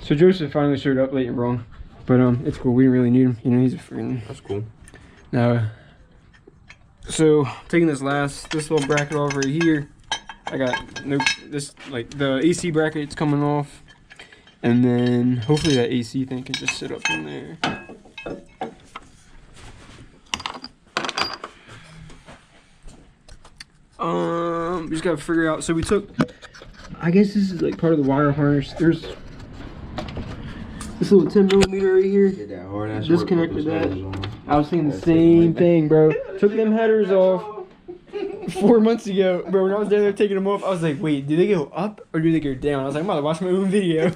So Joseph finally showed up late and wrong, but it's cool. We didn't really need him. You know, he's a freaking. That's cool. Now, so taking this little bracket off right here. I got this like the AC bracket's coming off, and then hopefully that AC thing can just sit up in there. We just gotta figure out. So we took. I guess this is like part of the wire harness. There's this little 10mm right here. Get that hard ass. Disconnected that. I was thinking the same thing, bro. Took them headers off 4 months ago, bro. When I was down there taking them off, I was like, wait, do they go up or do they go down? I was like, I'm about to watch my own video.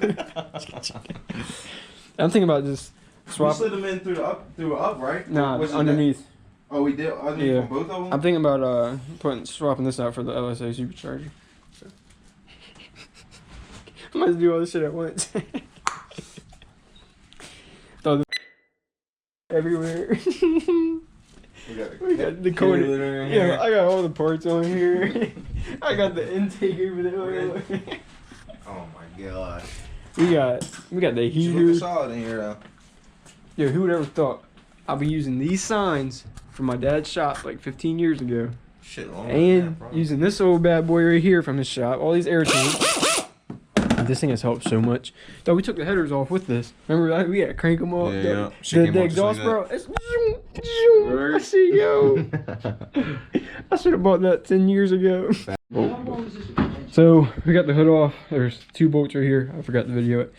I'm thinking about just swap. You slid them in through the up, right? Nah, underneath. Oh, we did underneath on both of them? I'm thinking about swapping this out for the LS2 supercharger. So. I might do all this shit at once. Throw the everywhere. We got the cooler. Yeah, I got all the parts on here. I got the intake over there. Oh my god. We got the heater. Looking solid in here though. Yo, who would ever thought I'll be using these signs from my dad's shop like 15 years ago. Shit, long and using this old bad boy right here from his shop. All these air tanks. This thing has helped so much. Though we took the headers off with this. Remember, we had to crank them off. Yeah, The exhaust, bro. It's I see, yo. I should have bought that 10 years ago. So we got the hood off. There's 2 bolts right here. I forgot to video it.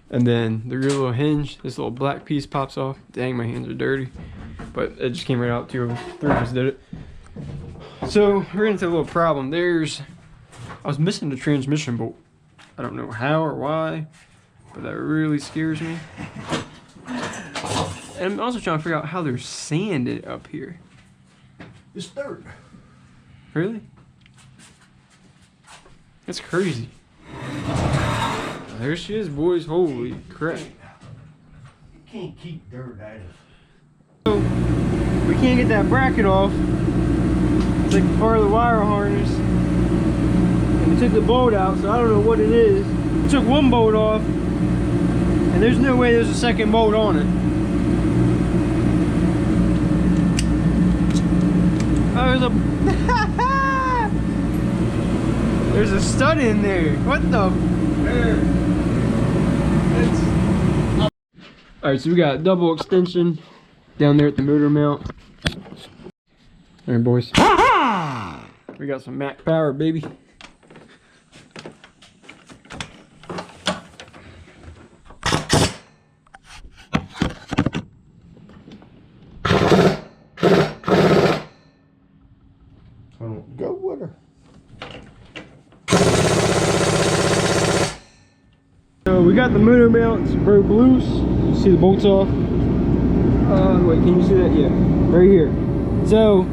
And then the rear little hinge, this little black piece pops off. Dang, my hands are dirty. But it just came right out. 3 of us did it. So we're into a little problem. I was missing the transmission bolt. I don't know how or why, but that really scares me. And I'm also trying to figure out how there's sand up here. It's dirt. Really? That's crazy. There she is, boys. Holy crap. You can't keep dirt out of it. So, we can't get that bracket off. It's like part of the wire harness. And we took the bolt out, so I don't know what it is. We took one bolt off, and there's no way there's a second bolt on it. Oh, there's a stud in there. What the? Alright, so we got a double extension down there at the motor mount. Alright, boys. We got some Mac power, baby. Go with her. So we got the motor mounts broke loose. You see the bolts off. Wait, can you see that? Yeah, right here. So,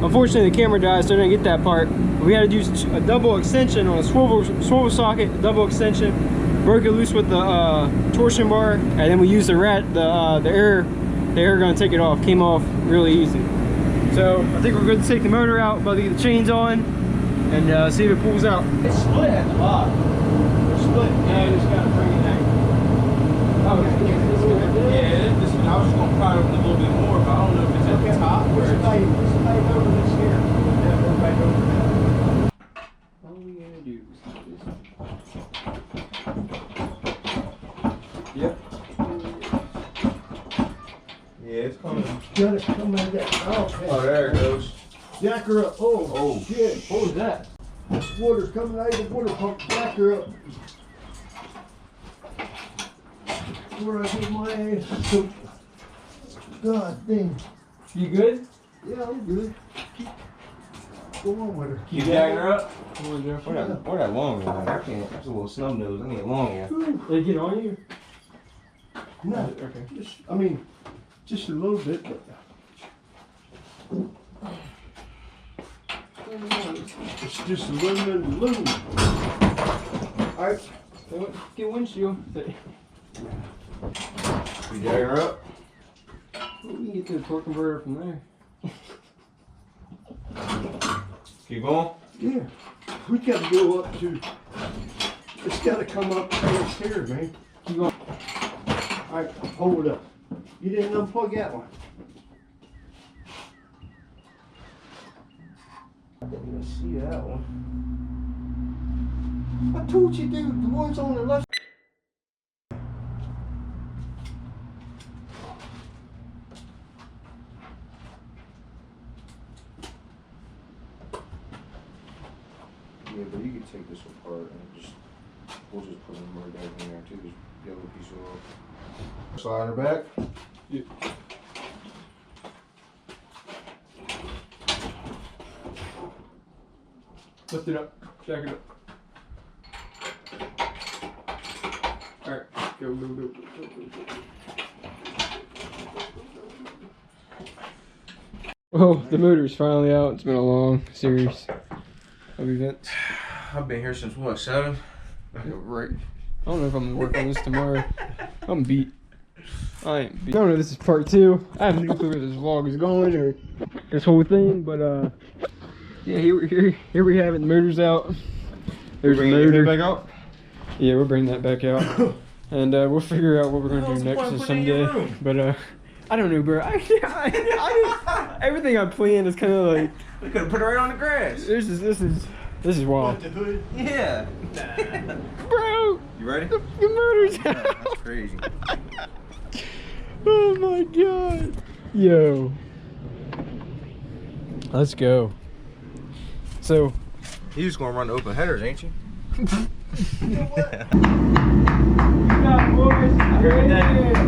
unfortunately the camera died, so I didn't get that part. We had to use a double extension on a swivel socket, a double extension. Broke it loose with the torsion bar, and then we used the air gun to take it off. Came off really easy. So I think we're going to take the motor out, about to get the chains on, and see if it pulls out. It's split at the bottom. It's split. Yeah, you just got to bring it down. Oh, Yeah, this one, I was just going to pry it a little bit more, but I don't know if it's at the top where it's... Somebody over this here. Yeah, everybody over there. All we gotta do is yep. Yeah, it's coming. Got it coming out of that. Oh, there it goes. Jack her up. Oh, shit. What was that? Water's coming out of the water pump. Jack her up. Where I get my ass. God dang. You good? Yeah, I'm good. Go on with her. Keep jacking her up? Come on, Jeff. Or that long one. I can't. That's a little snub nose. I need a long one. Did it get on you? No. Okay. Just a little bit, but it's just a little bit of loom. Alright, get windshield. You jacking her up? We can get to the torque converter from there. Keep going? Yeah. We gotta go up to, it's gotta come up past here, man. Keep going. Alright, hold up. You didn't unplug that one. I didn't even see that one. I told you, dude, the one's on the left. Yeah, but you could take this apart and just, we'll just put them right back in there too. Just yellow piece off. Slide it back. Yeah. Lift it up. Jack it up. Alright, go. Oh, the motor's finally out. It's been a long series of events. I've been here since what, 7? Right. I don't know if I'm gonna work on this tomorrow. I'm beat. I am beat. I don't know if this is part 2. I have no clue where this vlog is going or this whole thing, but yeah, here we have it. The motor's out. There's the motor. Back out? Yeah, we'll bring that back out. And we'll figure out what we're gonna do next someday. But I don't know, bro. Everything I planned is kind of like. We could have put it right on the grass. This is wild. The hood. Yeah. Bro! You ready? The motor's Yeah, out! that's crazy. Oh my god. Yo. Let's go. So. You just gonna run the open headers, ain't you? You got boys.